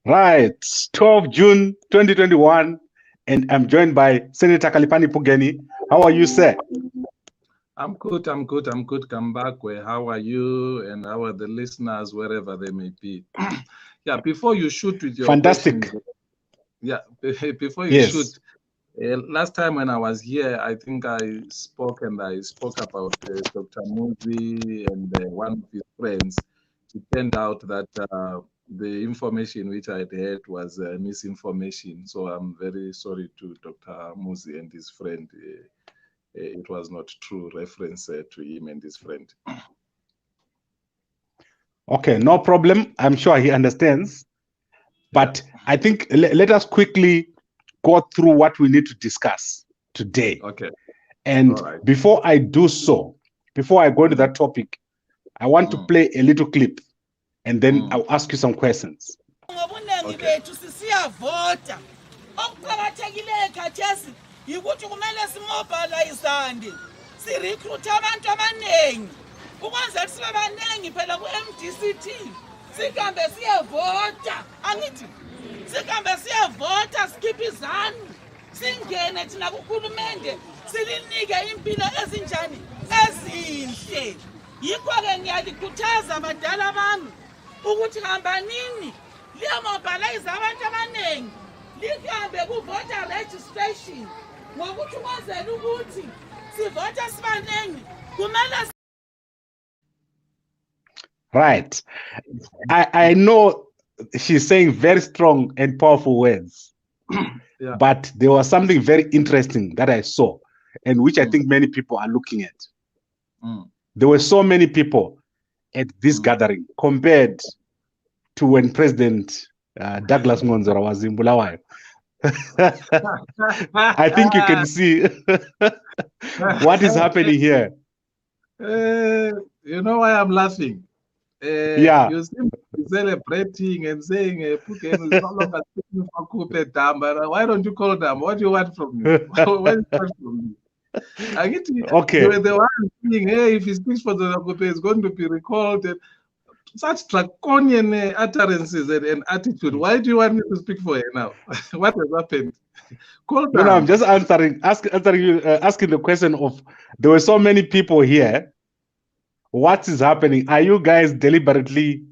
Right, 12 June 2021, and I'm joined by Senator Khaliphani Phugeni. How are you, sir? I'm good, Kambakwe. How are you, and how are the listeners, wherever they may be? Yeah, before you shoot with your Fantastic. questions, yeah, before you Yes. shoot, last time when I was here, I think I spoke about Dr. Muzi and one of his friends. It turned out that the information which I had heard was misinformation. So I'm very sorry to Dr. Muzi and his friend. It was not true reference to him and his friend. Okay, no problem. I'm sure he understands. But yeah. I think let us quickly go through what we need to discuss today. Okay. And before I do so, before I go into that topic, I want to play a little clip, and then I'll ask you some questions. Okay. Yikuthi kumele simobilizande sirecruit abantu abaningi ukwenzela sibe abaningi phela ku MDC-T sihambe siyevota angithi sihambe siyevota sikhiphe izandla singene thina kuhulumende silinike impilo ezinjani ezinhle yikho ke ngiyalikhuthaza abadala bami ukuthi hambanini liyamobilize abantu abaningi lihambe ku voter registration ngokuthi kwazela ukuthi sivota sibanengi kumele. Right. I know she's saying very strong and powerful words. Yeah. But there was something very interesting that I saw and which I think many people are looking at. There were so many people at this gathering compared to when President Douglas Ngonzora was in Bulawayo. I think you can see what is happening here. You know why I'm laughing? Yeah. You seem to be celebrating and saying Phugeni is no longer speaking for Khuphe Dam, but why don't you call them? What do you want from me? What do you want from me? I get you. Okay. You were the one saying, hey, if he speaks for the Khuphe, it's going to be recalled. And such draconian utterances and attitude. Why do you want me to speak for her now? What has happened? No, I'm just asking the question of, there were so many people here. What is happening? Are you guys deliberately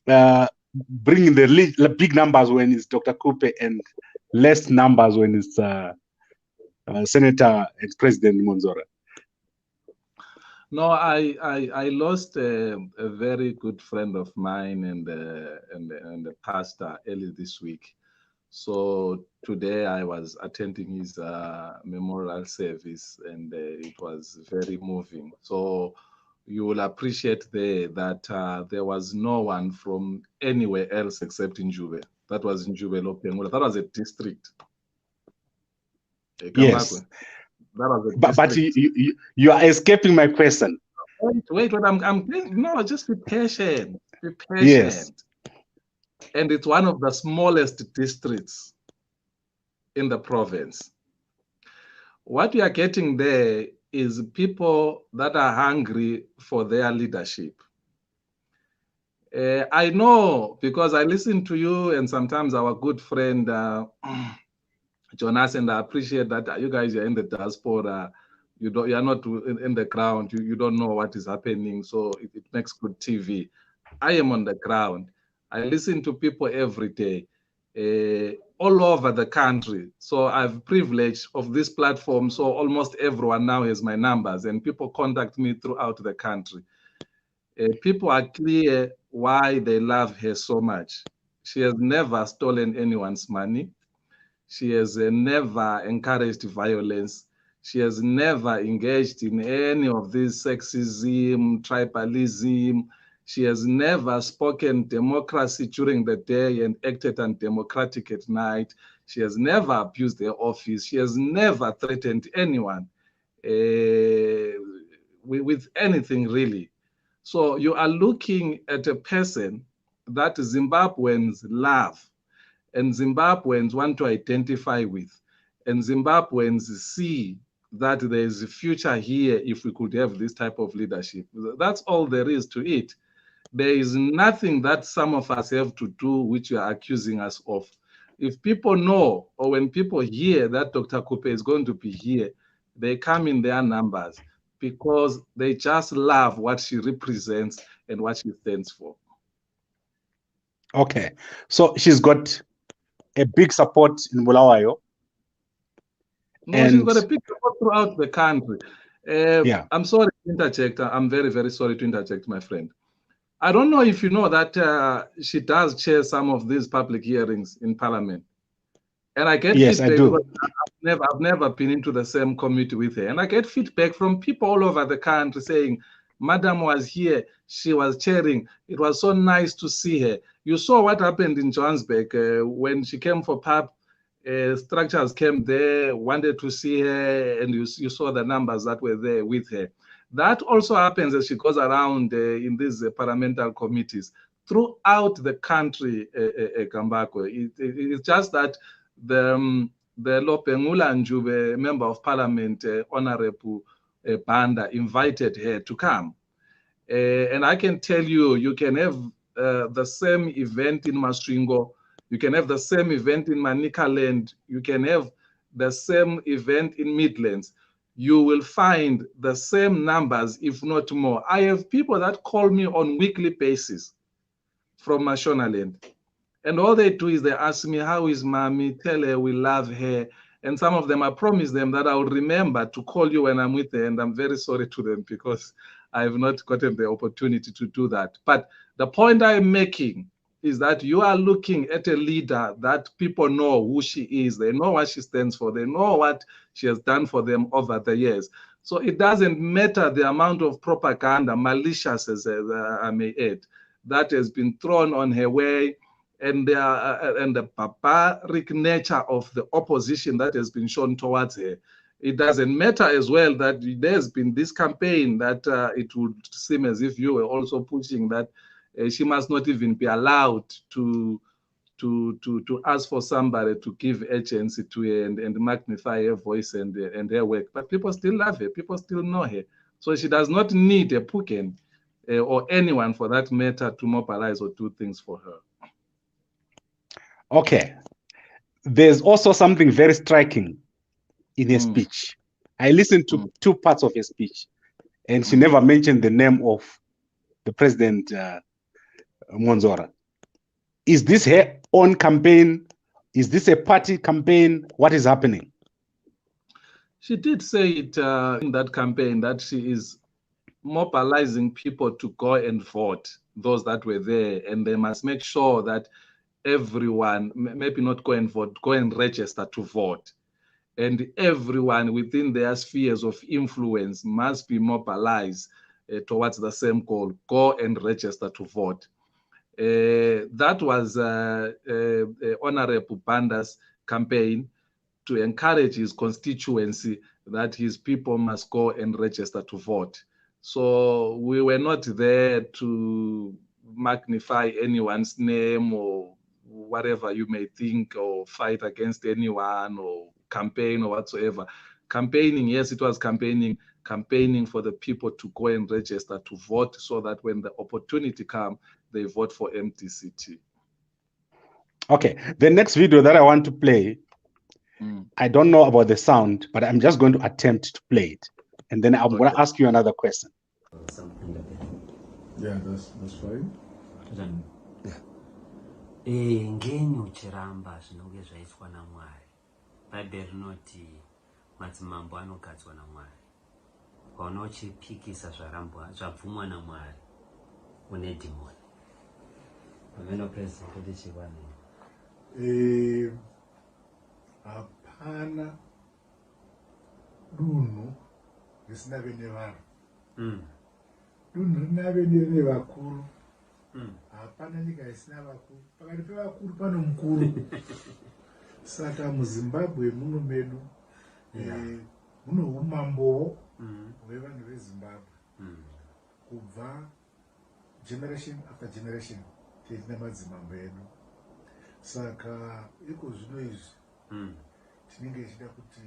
bringing the big numbers when it's Dr. Khuphe and less numbers when it's Senator and President Ngonzora? No, I lost a very good friend of mine and a pastor early this week. So today I was attending his memorial service, and it was very moving. So you will appreciate that there was no one from anywhere else except in Njube. That was in Njube Lopengula. That was a district. Yes. That was a district. But you are escaping my question. Wait, no, just be patient. Be patient. Yes. And it's one of the smallest districts in the province. What we are getting there is people that are hungry for their leadership. I know because I listen to you and sometimes our good friend Jonas, and I appreciate that you guys are in the diaspora. You are not in the ground. You don't know what is happening, so it makes good TV. I am on the ground. I listen to people every day, all over the country. So I've privilege of this platform. So almost everyone now has my numbers, and people contact me throughout the country. People are clear why they love her so much. She has never stolen anyone's money. She has never encouraged violence. She has never engaged in any of this sexism, tribalism. She has never spoken democracy during the day and acted undemocratic at night. She has never abused her office. She has never threatened anyone with anything, really. So you are looking at a person that Zimbabweans love, and Zimbabweans want to identify with, and Zimbabweans see that there is a future here if we could have this type of leadership. That's all there is to it. there is nothing that some of us have to do which you are accusing us of. If people know, or when people hear that Dr. Khuphe is going to be here, they come in their numbers because they just love what she represents and what she stands for. Okay, so she's got a big support in Bulawayo. No, she's got a big support throughout the country. Yeah. I'm sorry to interject. I'm very, very sorry to interject, my friend. I don't know if you know that she does chair some of these public hearings in Parliament. And I get Yes, feedback I do. because I've never been into the same committee with her. And I get feedback from people all over the country saying, Madam was here, she was chairing. It was so nice to see her. You saw what happened in Johannesburg when she came for PAP. Structures came there, wanted to see her, and you saw the numbers that were there with her. That also happens as she goes around in these parliamentary committees throughout the country, Kambako. It's just that the Lopengula Njube member of parliament, Honorable Banda, invited her to come. And I can tell you, you can have the same event in Masringo, you can have the same event in Manicaland, you can have the same event in Midlands. You will find the same numbers, if not more. I have people that call me on weekly basis from Mashonaland. And all they do is they ask me, how is mommy? Tell her we love her. And some of them, I promise them that I will remember to call you when I'm with her. And I'm very sorry to them because I have not gotten the opportunity to do that. But the point I'm making is that you are looking at a leader that people know who she is. They know what she stands for. They know what she has done for them over the years. So it doesn't matter the amount of propaganda, malicious as I may add, that has been thrown on her way, and the barbaric nature of the opposition that has been shown towards her. It doesn't matter as well that there's been this campaign that it would seem as if you were also pushing that she must not even be allowed to ask for somebody to give agency to her and magnify her voice and her work. But people still love her. People still know her. So she does not need a Phugeni or anyone for that matter to mobilize or do things for her. Okay. There's also something very striking in her speech. I listened to 2 parts of her speech, and she never mentioned the name of the President Monzora. Is this her own campaign? Is this a party campaign? What is happening? She did say it in that campaign that she is mobilizing people to go and vote, those that were there, and they must make sure that everyone, maybe not go and vote, go and register to vote. And everyone within their spheres of influence must be mobilized towards the same goal, go and register to vote. That was Honorable Banda's campaign to encourage his constituency that his people must go and register to vote. So we were not there to magnify anyone's name or whatever you may think, or fight against anyone or campaign or whatsoever. Campaigning, yes, it was campaigning for the people to go and register to vote so that when the opportunity comes, they vote for MDC-T. Okay, the next video that I want to play, I don't know about the sound, but I'm just going to attempt to play it. And then I'm going to ask you another question. Yeah, that's fine. Ngeni uchiramba zvinonge zvaitwa naMwari. Bhaibheri rinoti madzimambo anogadzwa naMwari. Paona uchipikisa zvabvumwa naMwari une dhimoni. Pamene president ndichivani. Hapana dunhu risina vene vanhu. Dunhu rina vene vakuru. Hapana nyika isina vakuru. Pakati pevakuru pano mukuru. Saka muZimbabwe muno medu muno umambo hwevanhu veZimbabwe. Kubva generation after generation tina madzimambo edu. Saka iko zvino izvi tinenge tichida kuti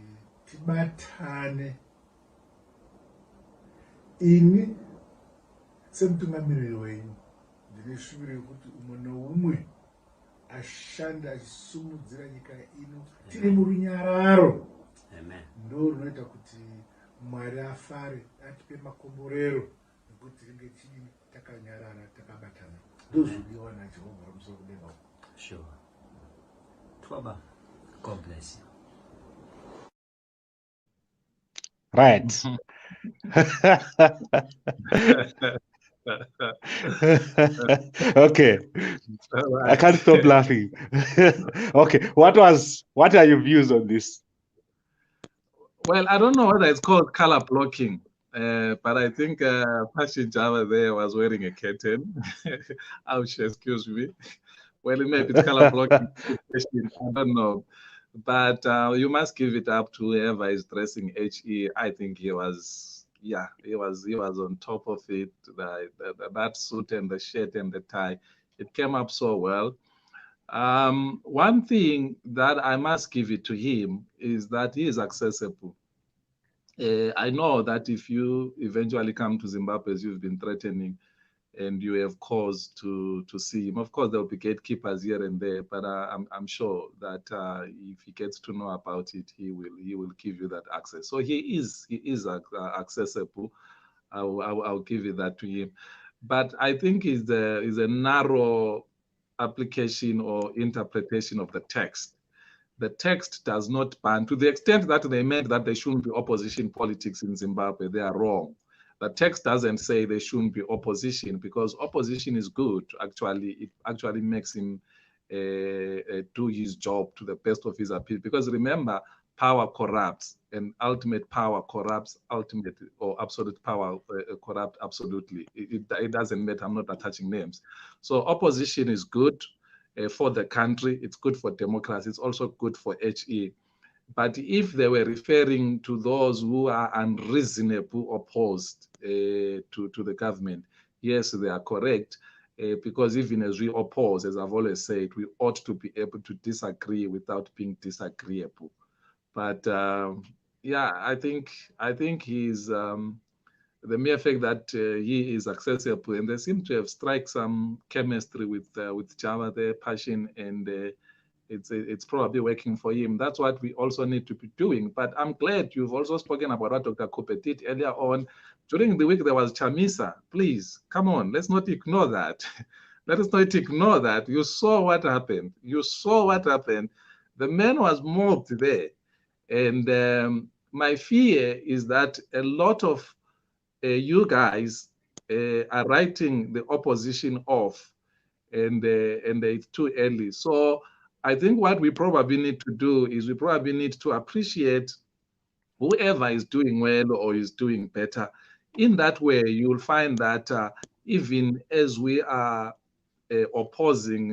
tibatane. Ini semutungamiriri wenyu neshure yekuti umwe noumwe ashanda achisumudzira nyika ino tiri murunyararo. Ndo runoita kuti Mwari afare atipe makomborero nekuti ringe chini takanyarara takabatana. Ndozvodiwa naJehovha pamusoro kudenga. Sure. Twaba, God bless you. Right. Okay. I can't stop laughing. Okay. What are your views on this? Well, I don't know whether it's called color blocking, but I think Pashin Java there was wearing a curtain. Ouch, excuse me. Well, maybe it's color blocking. I don't know. But you must give it up to whoever is dressing HE. I think he was on top of it. That suit and the shirt and the tie, it came up so well. One thing that I must give it to him is that he is accessible. I know that if you eventually come to Zimbabwe, as you've been threatening, and you have cause to see him, of course there will be gatekeepers here and there, but I'm sure that if he gets to know about it, he will give you that access. So he is accessible. I'll give you that to him. But I think is a narrow application or interpretation of the text. The text does not ban, to the extent that they meant that there shouldn't be opposition politics in Zimbabwe, they are wrong. The text doesn't say there shouldn't be opposition, because opposition is good. Actually, it actually makes him do his job to the best of his ability. Because remember, power corrupts, and ultimate power corrupts, ultimate or absolute power corrupt absolutely. It doesn't matter. I'm not attaching names. So opposition is good for the country. It's good for democracy. It's also good for HE. But if they were referring to those who are unreasonable opposed to the government, yes, they are correct. Because even as we oppose, as I've always said, we ought to be able to disagree without being disagreeable. But yeah, I think he's the mere fact that he is accessible, and they seem to have struck some chemistry with Java there, Passion, and it's probably working for him. That's what we also need to be doing. But I'm glad you've also spoken about what Dr. Khuphe did earlier on. During the week, there was Chamisa. Please, come on, let's not ignore that. Let us not ignore that. You saw what happened. You saw what happened. The man was mobbed there. And my fear is that a lot of you guys are writing the opposition off, and it's too early. So I think what we probably need to do is we probably need to appreciate whoever is doing well or is doing better. In that way, you'll find that even as we are opposing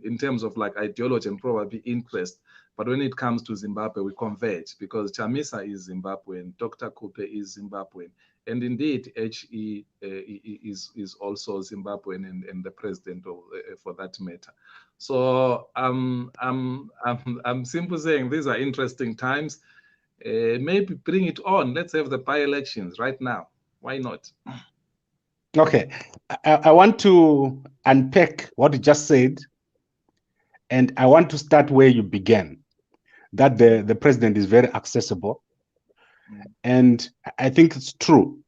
in terms of like ideology and probably interest, but when it comes to Zimbabwe, we converge, because Chamisa is Zimbabwean, Dr. Khuphe is Zimbabwean, and indeed HE is also Zimbabwean, and the president for that matter. So I'm simply saying these are interesting times. Maybe bring it on. Let's have the by-elections right now. Why not? Okay, I want to unpack what you just said, and I want to start where you began, that the president is very accessible. And I think it's true.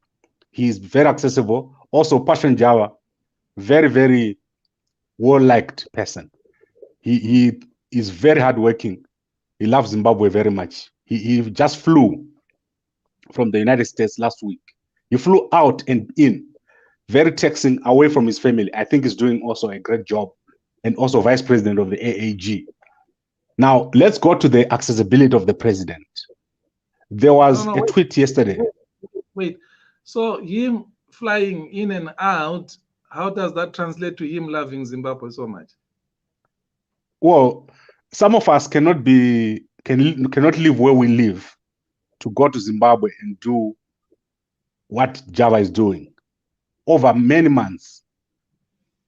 He's very accessible. Also, Passion Java, very, very well-liked person. He is very hardworking. He loves Zimbabwe very much. He just flew from the United States last week. He flew out and in, very taxing, away from his family. I think he's doing also a great job, and also vice president of the AAG. Now, let's go to the accessibility of the president. There was a tweet yesterday. Wait, so him flying in and out, how does that translate to him loving Zimbabwe so much? Well, some of us cannot live where we live to go to Zimbabwe and do what Java is doing over many months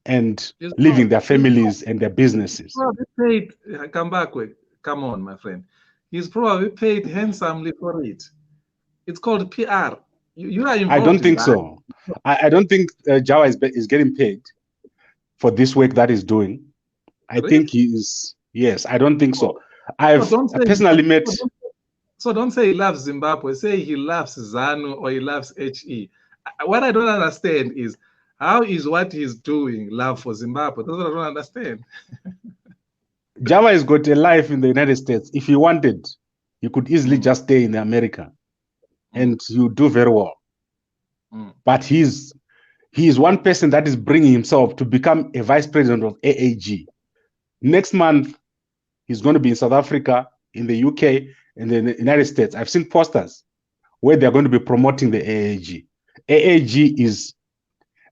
and leaving their families and their businesses. Paid, come back with, come on, my friend. He's probably paid handsomely for it. It's called PR. You are involved. I don't think so. I don't think Java is getting paid. for this work that he's doing. I think he is. Yes, I don't think so. I personally met. So don't say he loves Zimbabwe. Say he loves ZANU or he loves HE. What I don't understand is how is what he's doing love for Zimbabwe? That's what I don't understand. Java has got a life in the United States. If he wanted, he could easily just stay in America, and you do very well. But he is one person that is bringing himself to become a vice president of AAG. Next month, he's going to be in South Africa, in the UK, and in the United States. I've seen posters where they're going to be promoting the AAG. AAG is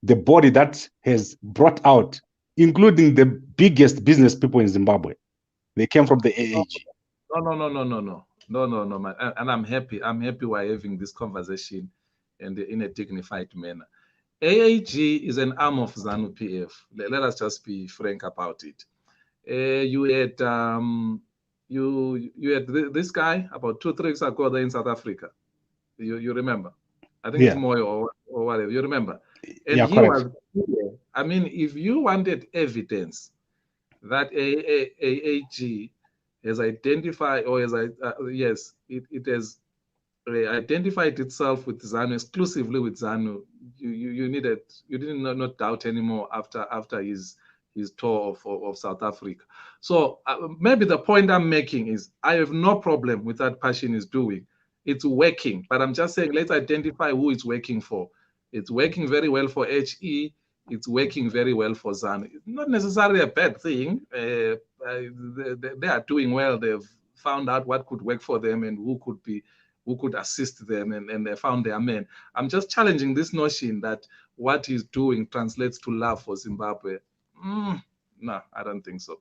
the body that has brought out, including the biggest business people in Zimbabwe. They came from the AAG. No, man. And I'm happy. I'm happy we're having this conversation and in a dignified manner. AAG is an arm of ZANU PF. Let us just be frank about it. You had this guy about 2-3 weeks ago there in South Africa. You remember? I think it's Moyo or whatever. You remember? And he was clear. I mean, if you wanted evidence that AAG has identified, or has it has identified itself with ZANU, exclusively with ZANU, you did not doubt anymore after his tour of South Africa. So maybe the point I'm making is I have no problem with that Passion is doing. It's working, but I'm just saying let's identify who it's working for. It's working very well for HE. It's working very well for ZANU. It's not necessarily a bad thing. They are doing well. They've found out what could work for them and who could assist them, and they found their men. I'm just challenging this notion that what he's doing translates to love for Zimbabwe. No, I don't think so.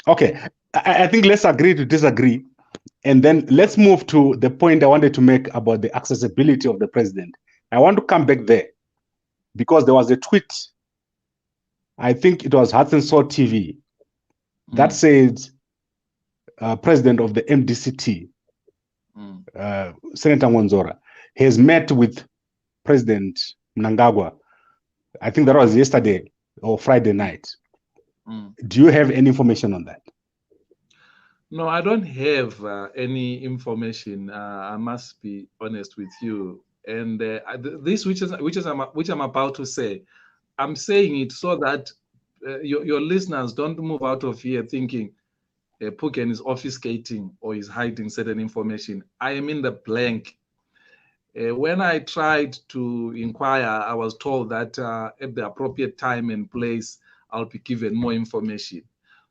Okay, I think let's agree to disagree. And then let's move to the point I wanted to make about the accessibility of the president. I want to come back there because there was a tweet, I think it was Hudson Soul TV, that said president of the MDC-T, Senator Ngonzora, has met with President Mnangagwa. I think that was yesterday or Friday night. Do you have any information on that? No, I don't have any information. I must be honest with you. And this, which I'm about to say, I'm saying it so that your listeners don't move out of here thinking Phugeni is obfuscating or is hiding certain information. I am in the blank. When I tried to inquire, I was told that at the appropriate time and place, I'll be given more information.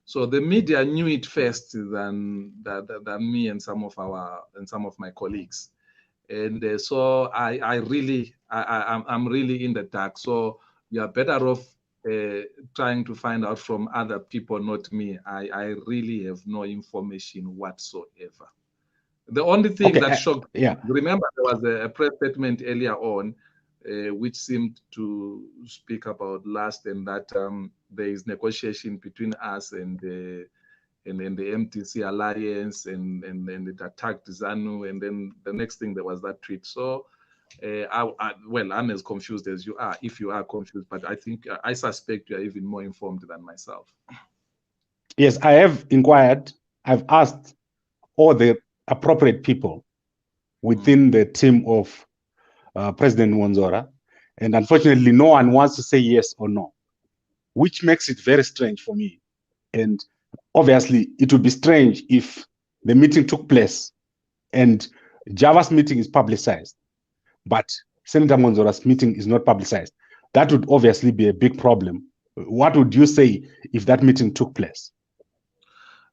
So the media knew it first than me and some of my colleagues, and so I'm really in the dark. So you are better off trying to find out from other people, not me. I really have no information whatsoever. The only thing that shocked, remember there was a press statement earlier on, which seemed to speak about lust and that there is negotiation between us and the MDC alliance, and it attacked ZANU, and then the next thing there was that tweet. So I'm as confused as you are, if you are confused, but I think I suspect you are even more informed than myself. Yes, I have inquired. I've asked all the appropriate people within the team of President Ngonzora, and unfortunately no one wants to say yes or no, which makes it very strange for me. And obviously it would be strange if the meeting took place and Java's meeting is publicized, but Senator Ngonzora's meeting is not publicized. That would obviously be a big problem. What would you say if that meeting took place?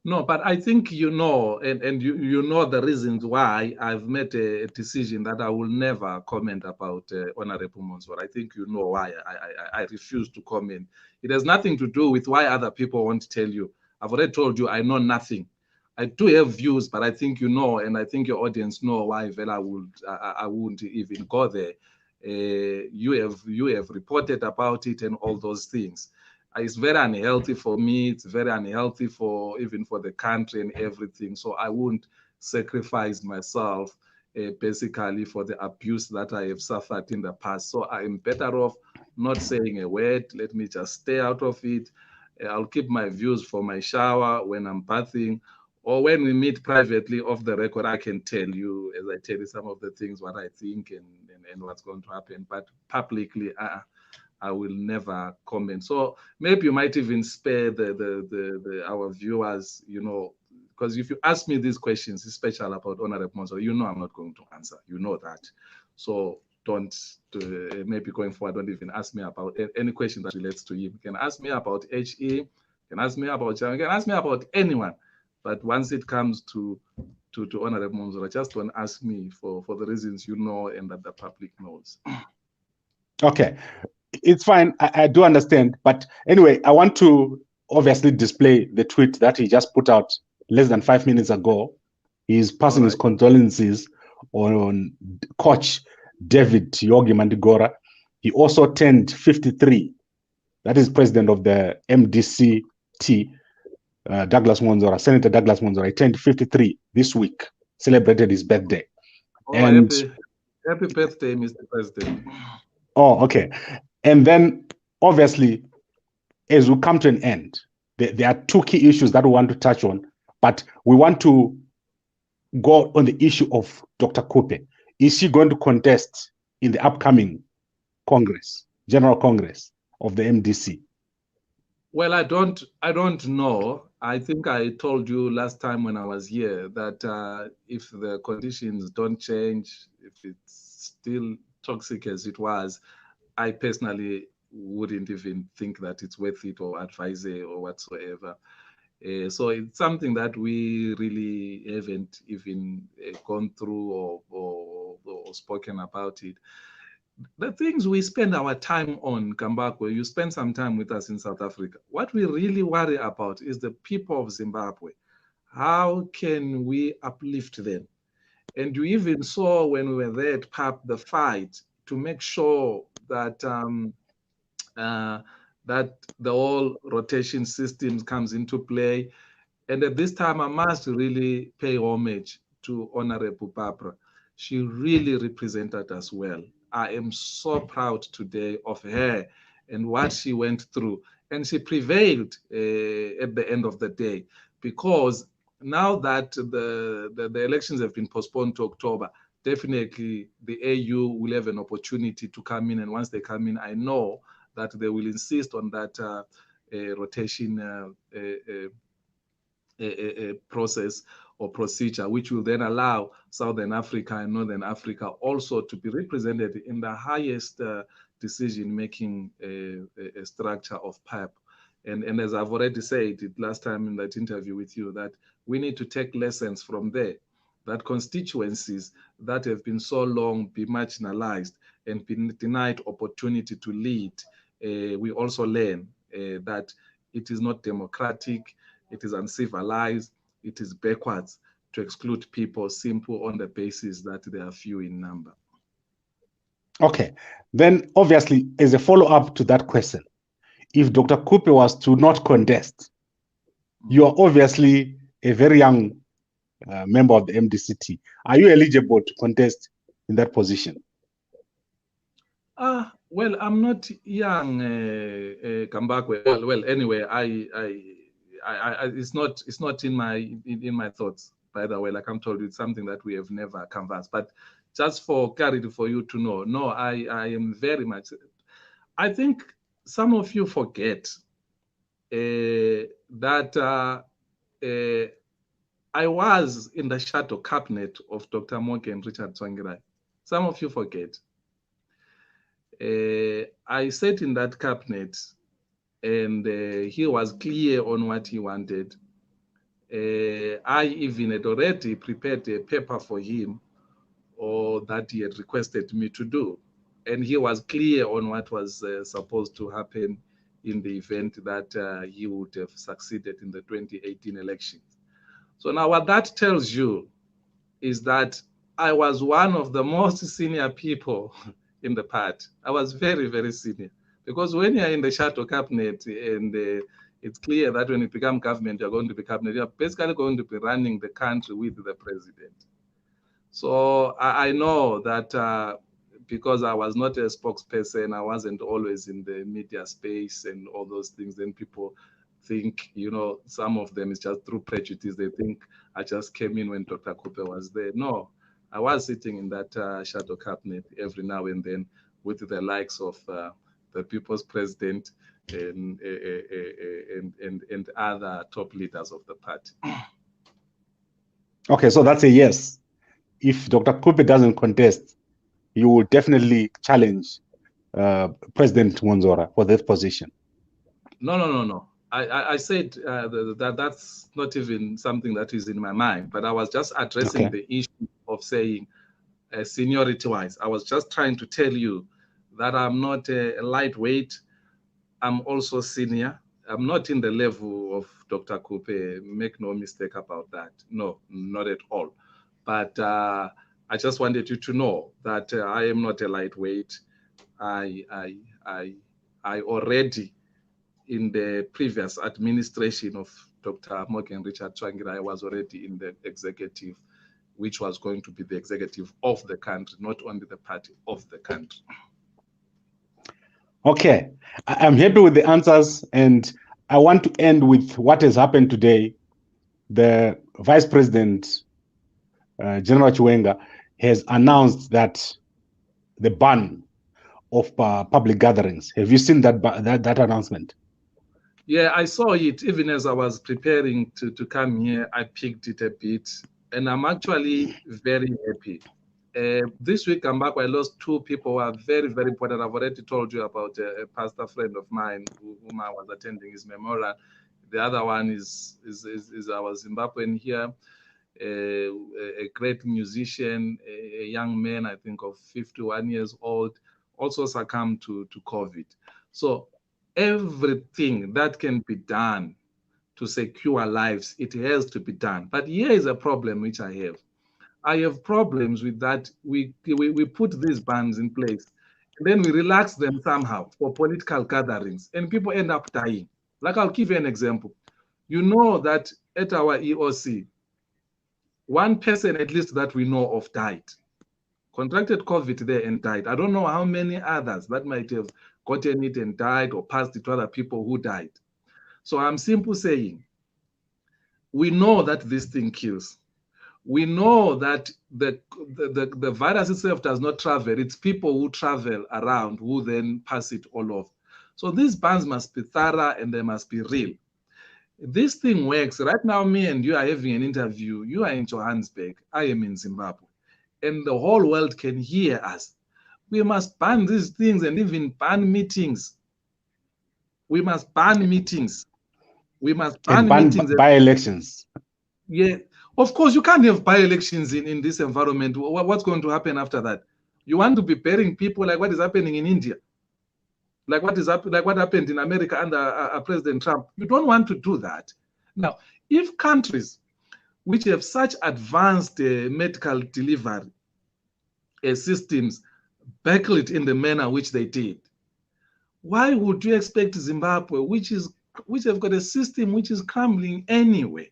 No, but I think you know, and you know the reasons why I've made a decision that I will never comment about Honorable Ngonzora. I think you know why I refuse to comment. It has nothing to do with why other people won't tell you. I've already told you I know nothing. I do have views, but I think you know, and I think your audience know why I wouldn't even go there. You have reported about it and all those things. It's very unhealthy for me. It's very unhealthy even for the country and everything. So I won't sacrifice myself basically for the abuse that I have suffered in the past. So I am better off not saying a word. Let me just stay out of it. I'll keep my views for my shower, when I'm bathing, or when we meet privately off the record. I can tell you, as I tell you some of the things, what I think and what's going to happen. But publicly, I will never comment. So maybe you might even spare our viewers, you know, because if you ask me these questions, especially about Honorable Monzo, you know I'm not going to answer. You know that. So don't, maybe going forward, don't even ask me about any question that relates to him. You can ask me about HE, you can ask me about John, you can ask me about anyone. But once it comes to Honorable Monzo, just don't ask me for the reasons you know and that the public knows. Okay, it's fine. I do understand. But anyway, I want to obviously display the tweet that he just put out less than 5 minutes ago. He's passing his condolences on coach David Yogi Mandigora. He also turned 53. That is president of the MDC-T, Douglas Monzora, Senator Douglas Monzora. He turned 53 this week, celebrated his birthday. Oh, and happy birthday, Mr. President. Oh, okay. And then, obviously, as we come to an end, there are two key issues that we want to touch on, but we want to go on the issue of Dr. Khuphe. Is she going to contest in the upcoming Congress, General Congress of the MDC? Well, I don't know. I think I told you last time when I was here that if the conditions don't change, if it's still toxic as it was, I personally wouldn't even think that it's worth it or advise it or whatsoever. So it's something that we really haven't even gone through or spoken about it. The things we spend our time on, Kambakwe, you spend some time with us in South Africa. What we really worry about is the people of Zimbabwe. How can we uplift them? And you even saw when we were there at PAP, the fight to make sure that that the whole rotation system comes into play. And at this time, I must really pay homage to Honorable Barbara. She really represented us well. I am so proud today of her and what she went through. And she prevailed at the end of the day, because now that the elections have been postponed to October, definitely the AU will have an opportunity to come in. And once they come in, I know that they will insist on that rotation process or procedure, which will then allow Southern Africa and Northern Africa also to be represented in the highest decision-making structure of PAP. And as I've already said it last time in that interview with you, that we need to take lessons from there, that constituencies that have been so long be marginalized and been denied opportunity to lead, we also learn that it is not democratic, it is uncivilized, it is backwards to exclude people simple on the basis that they are few in number. Okay, then obviously as a follow-up to that question, if Dr. Khuphe was to not contest, you are obviously a very young member of the MDC-T. Are you eligible to contest in that position? Well, I'm not young, Kambakwe. Well, anyway, it's not in my thoughts. By the way, like I'm told, it's something that we have never canvassed. But just for clarity for you to know, no, I am very much. I think some of you forget that I was in the shadow cabinet of Dr. Morgan Richard Tsvangirai. Some of you forget. I sat in that cabinet, and he was clear on what he wanted. I even had already prepared a paper for him, or that he had requested me to do. And he was clear on what was supposed to happen in the event that he would have succeeded in the 2018 elections. So now what that tells you is that I was one of the most senior people in the party. I was very, very senior. Because when you're in the shadow cabinet and it's clear that when you become government, you're going to be cabinet, you're basically going to be running the country with the president. So I know that because I was not a spokesperson, I wasn't always in the media space and all those things, then people think, you know, some of them is just through prejudice. They think I just came in when Dr. Khuphe was there. No, I was sitting in that shadow cabinet every now and then with the likes of the People's President and other top leaders of the party. Okay, so that's a yes. If Dr. Khuphe doesn't contest, you will definitely challenge President Monzora for that position. No. I said that's not even something that is in my mind, but I was just addressing the issue of saying seniority-wise. I was just trying to tell you that I'm not a lightweight. I'm also senior. I'm not in the level of Dr. Khuphe. Make no mistake about that. No, not at all. But I just wanted you to know that I am not a lightweight. I already, in the previous administration of Dr. Morgan Richard Tsvangira, I was already in the executive, which was going to be the executive of the country, not only the party, of the country. Okay, I'm happy with the answers, and I want to end with what has happened today. The Vice President, General Chiwenga, has announced that the ban of public gatherings. Have you seen that announcement? Yeah, I saw it. Even as I was preparing to come here, I picked it a bit, and I'm actually very happy. This week, I'm back. I lost two people who are very, very important. I've already told you about a pastor friend of mine whom I was attending his memorial. The other one is our Zimbabwean here, a great musician, a young man, I think of 51 years old, also succumbed to COVID. So everything that can be done to secure lives, it has to be done. But here is a problem which I have. I have problems with that. We put these bans in place, and then we relax them somehow for political gatherings, and people end up dying. Like, I'll give you an example. You know that at our EOC, one person at least that we know of died, contracted COVID there and died. I don't know how many others that might have gotten it and died or passed it to other people who died. So I'm simply saying, we know that this thing kills. We know that the virus itself does not travel. It's people who travel around who then pass it all off. So these bans must be thorough and they must be real. This thing works. Right now, me and you are having an interview. You are in Johannesburg. I am in Zimbabwe. And the whole world can hear us. We must ban these things and even ban meetings. We must ban meetings. We must ban meetings. By elections. Yeah. Of course, you can't have by-elections in this environment. What's going to happen after that? You want to be burying people like what is happening in India, like what happened in America under President Trump. You don't want to do that. Now, if countries which have such advanced medical delivery systems backed it in the manner which they did, why would you expect Zimbabwe, which have got a system which is crumbling anyway,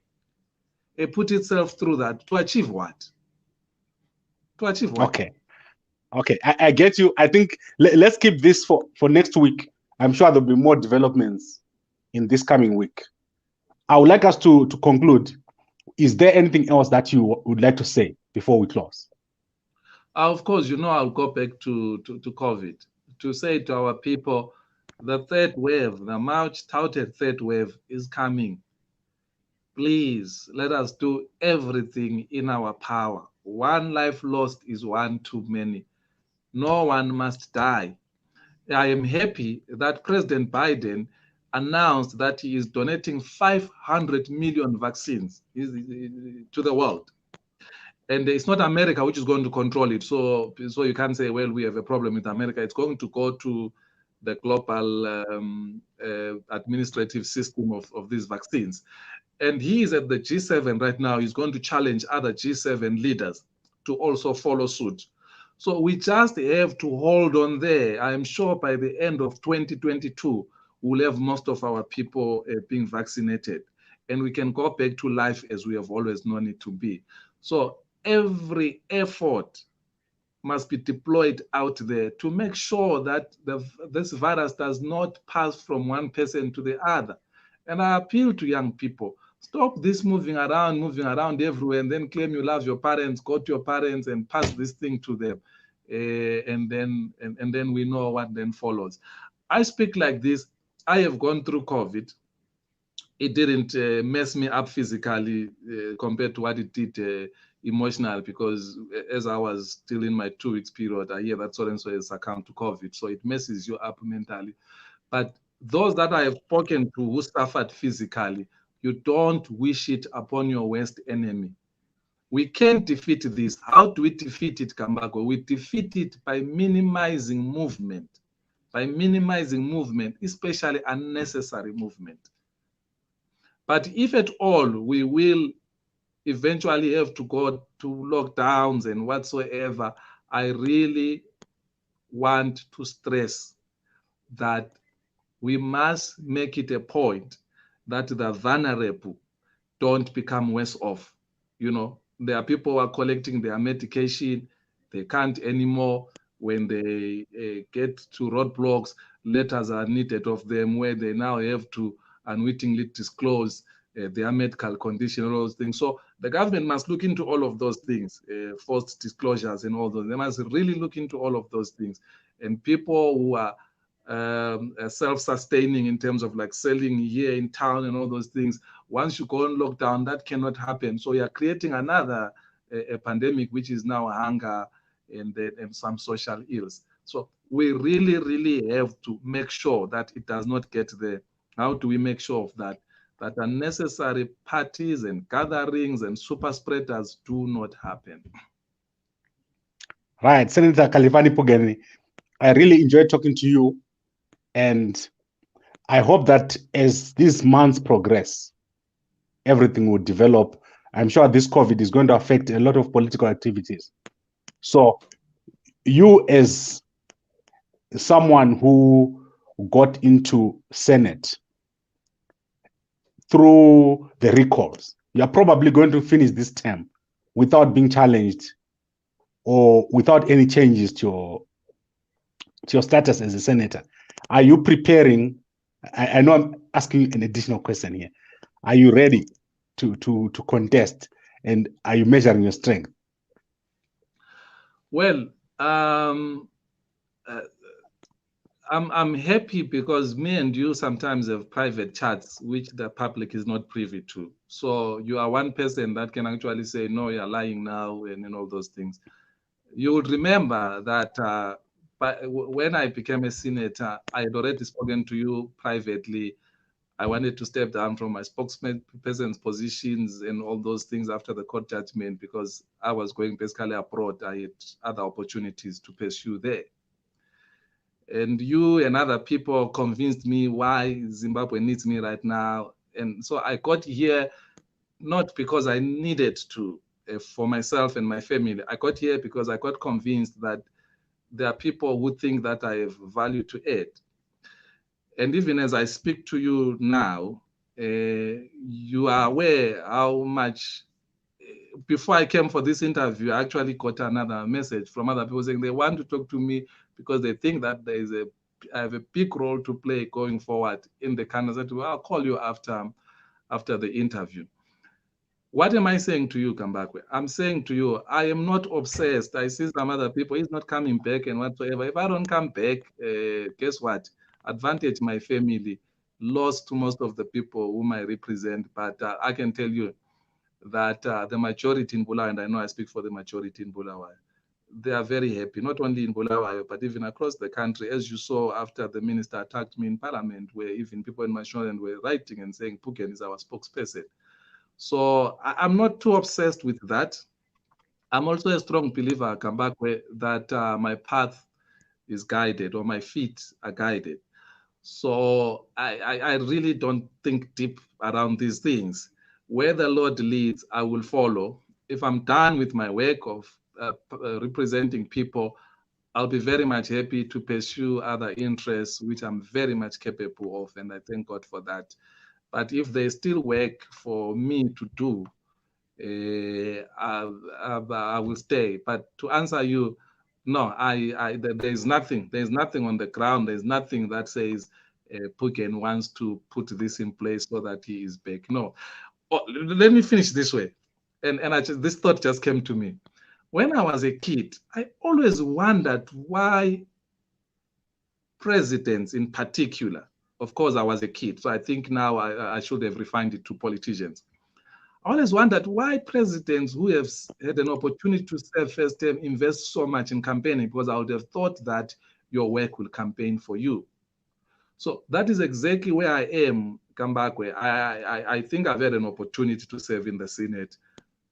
put itself through that to achieve what? To achieve what? Okay, I get you. I think let's keep this for next week. I'm sure there'll be more developments in this coming week. I would like us to conclude. Is there anything else that you would like to say before we close? Of course, you know, I'll go back to COVID to say to our people, the third wave, the much touted third wave is coming. Please, let us do everything in our power. One life lost is one too many. No one must die. I am happy that President Biden announced that he is donating 500 million vaccines to the world. And it's not America which is going to control it. So you can't say, well, we have a problem with America. It's going to go to the global administrative system of these vaccines. And he is at the G7 right now. He's going to challenge other G7 leaders to also follow suit. So we just have to hold on there. I'm sure by the end of 2022, we'll have most of our people being vaccinated. And we can go back to life as we have always known it to be. So every effort must be deployed out there to make sure that this virus does not pass from one person to the other. And I appeal to young people, stop this moving around everywhere, and then claim you love your parents, go to your parents and pass this thing to them. And then we know what then follows. I speak like this. I have gone through COVID. It didn't mess me up physically compared to what it did emotional, because as I was still in my 2 weeks period, I hear that so-and-so has succumbed to COVID. So it messes you up mentally. But those that I have spoken to who suffered physically, you don't wish it upon your worst enemy. We can't defeat this. How do we defeat it, Kambako? We defeat it by minimizing movement. By minimizing movement, especially unnecessary movement. But if at all we will eventually have to go to lockdowns and whatsoever, I really want to stress that we must make it a point that the vulnerable don't become worse off. You know, there are people who are collecting their medication, they can't anymore. When they get to roadblocks, letters are needed of them where they now have to unwittingly disclose their medical condition, all those things. So the government must look into all of those things, forced disclosures and all those. They must really look into all of those things. And people who are self-sustaining in terms of like selling here in town and all those things, once you go on lockdown, that cannot happen. So you're creating another a pandemic, which is now hunger and some social ills. So we really, really have to make sure that it does not get there. How do we make sure of that? That unnecessary parties and gatherings and super spreaders do not happen. Right, Senator Khaliphani Phugeni, I really enjoyed talking to you, and I hope that as these months progress, everything will develop. I'm sure this COVID is going to affect a lot of political activities. So you, as someone who got into Senate through the recalls, you're probably going to finish this term without being challenged or without any changes to your status as a senator. Are you preparing? I know I'm asking you an additional question here. Are you ready to contest, and are you measuring your strength? Well, I'm happy because me and you sometimes have private chats which the public is not privy to. So you are one person that can actually say, no, you're lying now, and all those things. You would remember that when I became a senator, I had already spoken to you privately. I wanted to step down from my spokesperson's positions and all those things after the court judgment because I was going basically abroad. I had other opportunities to pursue there. And you and other people convinced me why Zimbabwe needs me right now. And so I got here not because I needed to for myself and my family. I got here because I got convinced that there are people who think that I have value to add. And even as I speak to you now, you are aware how much, before I came for this interview, I actually got another message from other people saying they want to talk to me because they think that I have a big role to play going forward in the country. I said, well, I'll call you after the interview. What am I saying to you, Kambakwe? I'm saying to you, I am not obsessed. I see some other people, he's not coming back and whatsoever. If I don't come back, guess what? Advantage my family, lost to most of the people whom I represent. But I can tell you that the majority in Bulawayo, and I know I speak for the majority in Bulawayo, they are very happy, not only in Bulawayo, but even across the country, as you saw after the minister attacked me in parliament, where even people in my shoulder were writing and saying, Phugeni is our spokesperson. So I'm not too obsessed with that. I'm also a strong believer, Kambakwe, that my path is guided or my feet are guided. So I really don't think deep around these things. Where the Lord leads, I will follow. If I'm done with my work of representing people, I'll be very much happy to pursue other interests, which I'm very much capable of, and I thank God for that. But if there's still work for me to do, I will stay. But to answer you, no, there's nothing. There's nothing on the ground. There's nothing that says Phugeni wants to put this in place so that he is back. No. Oh, let me finish this way. And this thought just came to me. When I was a kid, I always wondered why presidents in particular, of course I was a kid, so I think now I should have refined it to politicians. I always wondered why presidents who have had an opportunity to serve first term invest so much in campaigning, because I would have thought that your work will campaign for you. So that is exactly where I am, Kambakwe. I think I've had an opportunity to serve in the Senate.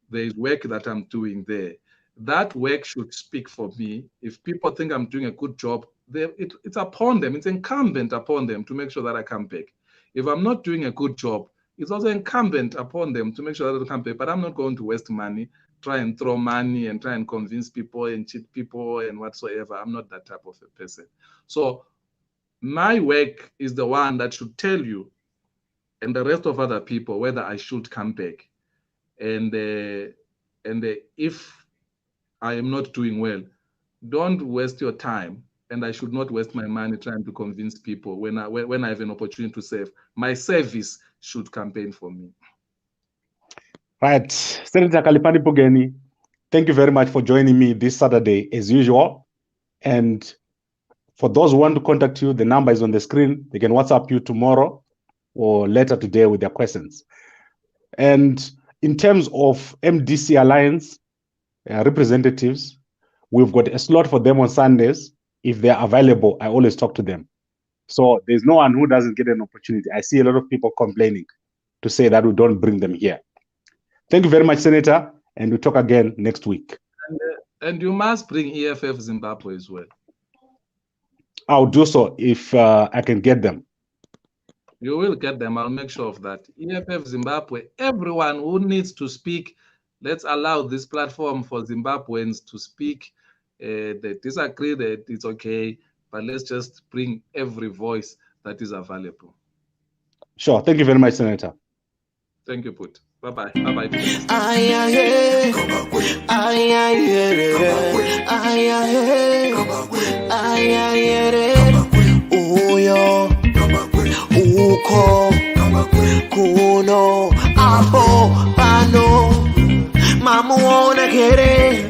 There is work that I'm doing there. That work should speak for me. If people think I'm doing a good job, it's upon them. It's incumbent upon them to make sure that I come back. If I'm not doing a good job, it's also incumbent upon them to make sure that I come back. But I'm not going to waste money, try and throw money and try and convince people and cheat people and whatsoever. I'm not that type of a person. So my work is the one that should tell you and the rest of other people whether I should come back. And if I am not doing well, don't waste your time, and I should not waste my money trying to convince people when I have an opportunity to serve. My service should campaign for me. Right. Senator Khaliphani Phugeni, thank you very much for joining me this Saturday as usual. And for those who want to contact you, the number is on the screen. They can WhatsApp you tomorrow or later today with their questions. And in terms of MDC Alliance representatives, we've got a slot for them on Sundays. If they're available, I always talk to them. So there's no one who doesn't get an opportunity. I see a lot of people complaining to say that we don't bring them here. Thank you very much, Senator, and we'll talk again next week. And you must bring EFF Zimbabwe as well. I'll do so if I can get them. You will get them. I'll make sure of that. EFF Zimbabwe, everyone who needs to speak, let's allow this platform for Zimbabweans to speak. They disagree, that it's okay, but let's just bring every voice that is available. Sure. Thank you very much, Senator. Thank you, Put. Bye-bye. Bye-bye. Uko kuno apo pano mamuona kere